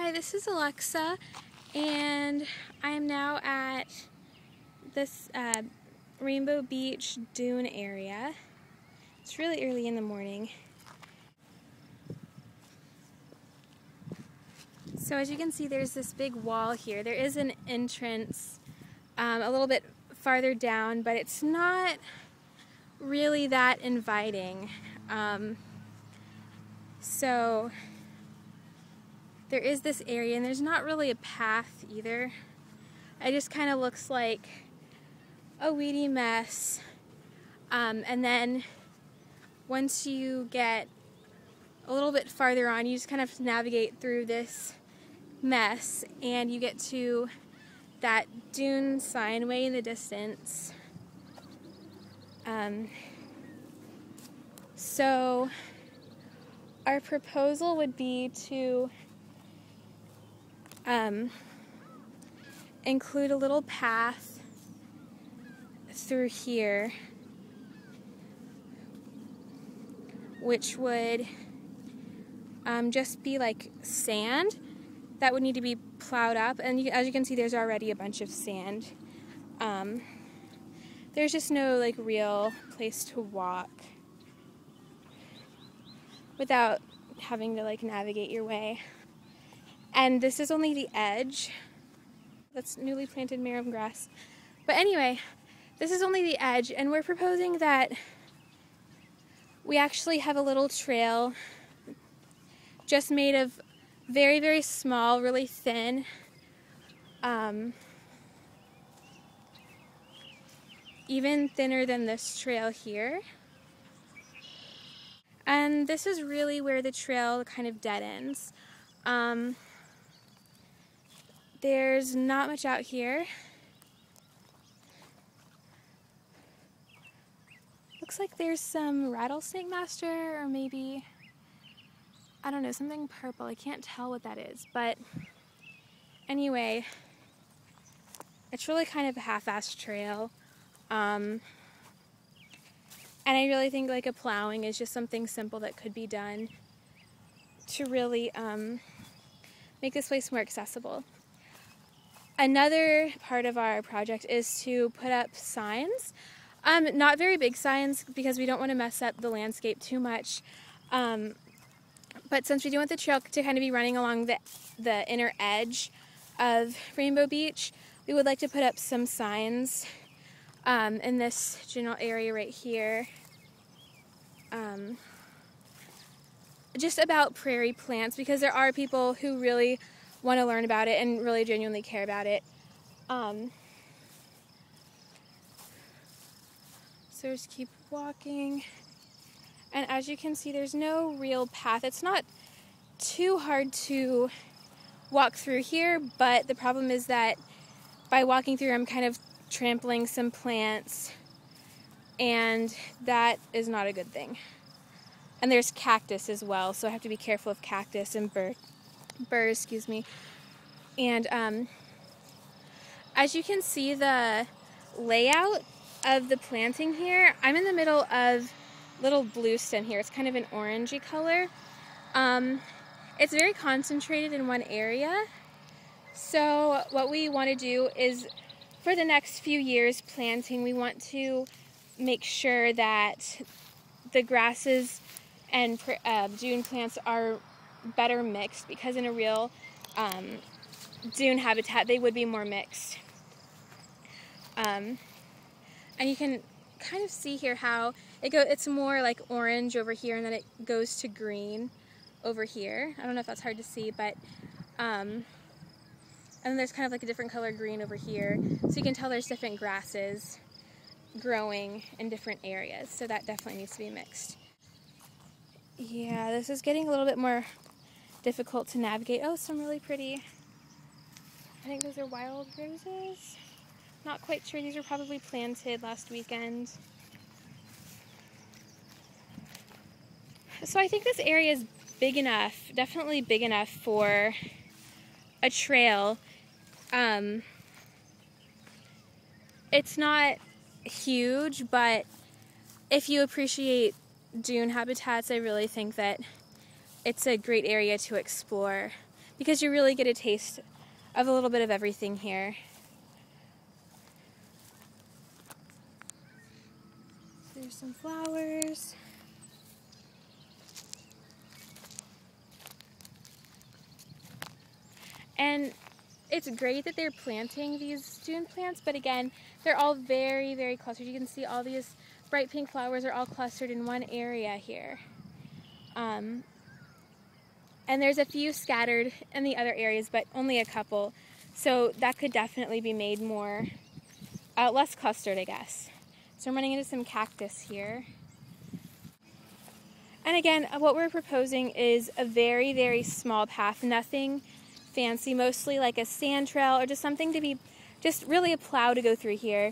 Hi, this is Alexa, and I am now at this Rainbow Beach Dune area. It's really early in the morning. So as you can see, there's this big wall here. There is an entrance a little bit farther down, but it's not really that inviting. So there is this area, and there's not really a path either. It just kind of looks like a weedy mess. And then once you get a little bit farther on, you just kind of navigate through this mess, and you get to that dune sign way in the distance. So our proposal would be to include a little path through here, which would just be like sand that would need to be plowed up, and as you can see, there's already a bunch of sand. There's just no like real place to walk without having to like navigate your way. And this is only the edge. That's newly planted marram grass. But anyway, this is only the edge, and we're proposing that we actually have a little trail just made of very, very small, really thin, even thinner than this trail here. And this is really where the trail kind of dead ends. There's not much out here. Looks like there's some rattlesnake master, or maybe, I don't know, something purple. I can't tell what that is, but anyway, it's really kind of a half-assed trail. And I really think like a plowing is just something simple that could be done to really make this place more accessible. Another part of our project is to put up signs. Not very big signs, because we don't want to mess up the landscape too much. But since we do want the trail to kind of be running along the inner edge of Rainbow Beach, we would like to put up some signs in this general area right here. Just about prairie plants, because there are people who really want to learn about it and really genuinely care about it. So just keep walking, and as you can see, there's no real path. It's not too hard to walk through here, but the problem is that by walking through, I'm kind of trampling some plants, and that is not a good thing. And there's cactus as well, so I have to be careful of cactus and burrs, excuse me. And as you can see, the layout of the planting here, I'm in the middle of little blue stem here. It's kind of an orangey color. It's very concentrated in one area. So what we want to do is, for the next few years planting, we want to make sure that the grasses and dune plants are better mixed, because in a real dune habitat they would be more mixed. And you can kind of see here how it's more like orange over here, and then it goes to green over here. I don't know if that's hard to see, but and then there's kind of like a different color green over here, so you can tell there's different grasses growing in different areas, so that definitely needs to be mixed. Yeah, this is getting a little bit more difficult to navigate. Oh, some really pretty, I think those are wild roses. Not quite sure, these were probably planted last weekend. So I think this area is big enough, definitely big enough for a trail. It's not huge, but if you appreciate dune habitats, I really think that it's a great area to explore, because you really get a taste of a little bit of everything here. There's some flowers. And it's great that they're planting these dune plants, but again, they're all very, very clustered. You can see all these bright pink flowers are all clustered in one area here. And there's a few scattered in the other areas, but only a couple. So that could definitely be made more, less clustered, I guess. So I'm running into some cactus here. And again, what we're proposing is a very, very small path, nothing fancy, mostly like a sand trail or just something to be, just really a plow to go through here,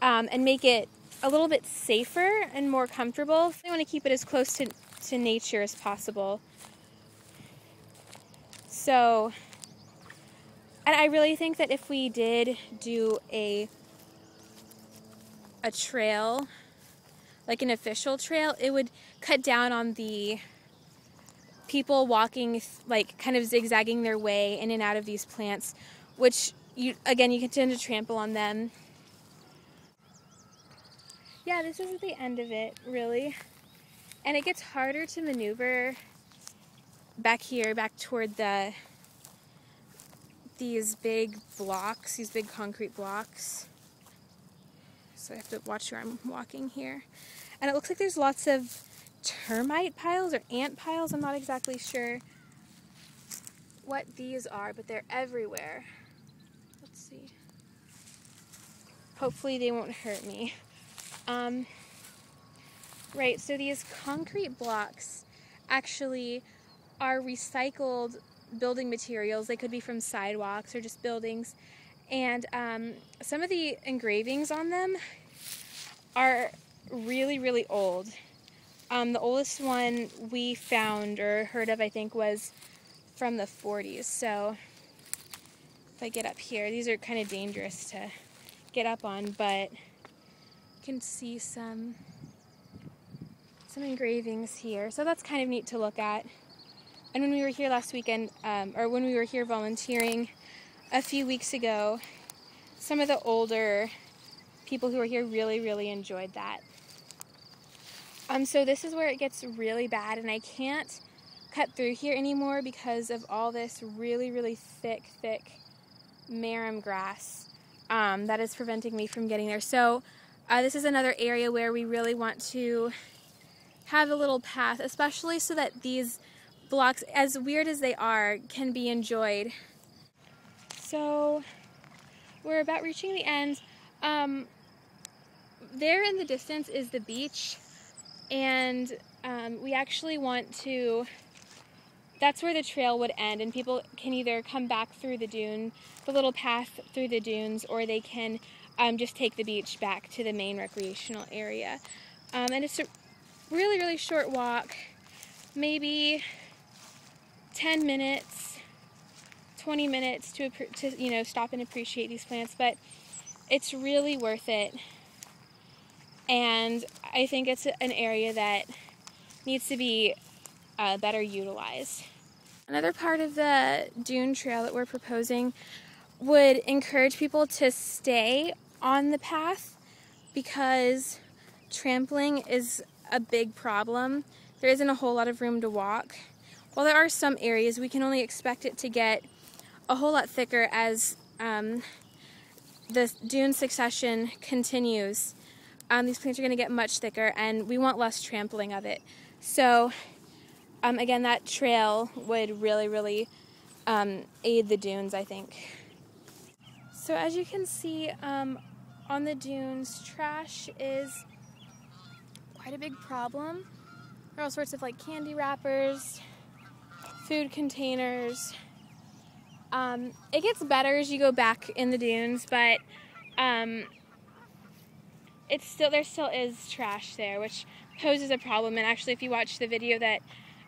and make it a little bit safer and more comfortable. I want to keep it as close to nature as possible. So, and I really think that if we did do a trail, like an official trail, it would cut down on the people walking, like kind of zigzagging their way in and out of these plants, which you can tend to trample on them. Yeah, this is the end of it, really. And it gets harder to maneuver back here, back toward these big blocks, these big concrete blocks. So I have to watch where I'm walking here. And it looks like there's lots of termite piles or ant piles. I'm not exactly sure what these are, but they're everywhere. Let's see. Hopefully they won't hurt me. Right, so these concrete blocks actually are recycled building materials. They could be from sidewalks or just buildings. And some of the engravings on them are really, really old. The oldest one we found or heard of, I think, was from the 40s. So if I get up here, these are kind of dangerous to get up on, but you can see some engravings here. So that's kind of neat to look at. And when we were here last weekend, or when we were here volunteering a few weeks ago, some of the older people who were here really, really enjoyed that. So this is where it gets really bad, and I can't cut through here anymore because of all this really, really thick marram grass that is preventing me from getting there. So this is another area where we really want to have a little path, especially so that these blocks, as weird as they are, can be enjoyed. So we're about reaching the end. There in the distance is the beach, and we actually want to, that's where the trail would end, and people can either come back through the dune, the little path through the dunes, or they can just take the beach back to the main recreational area. And it's a really, really short walk, maybe 10 minutes, 20 minutes to stop and appreciate these plants, but it's really worth it. And I think it's an area that needs to be better utilized. Another part of the dune trail that we're proposing would encourage people to stay on the path because trampling is a big problem. There isn't a whole lot of room to walk. While there are some areas, we can only expect it to get a whole lot thicker as the dune succession continues. These plants are going to get much thicker, and we want less trampling of it. So, again, that trail would really, really aid the dunes, I think. So as you can see, on the dunes, trash is quite a big problem. There are all sorts of like candy wrappers, food containers. It gets better as you go back in the dunes, but there still is trash there, which poses a problem. And actually, if you watch the video that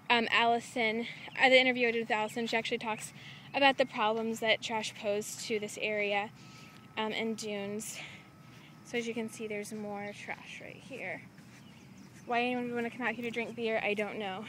Allison, the interview I did with Allison, she actually talks about the problems that trash pose to this area and dunes. So as you can see, there's more trash right here. Why anyone would want to come out here to drink beer, I don't know.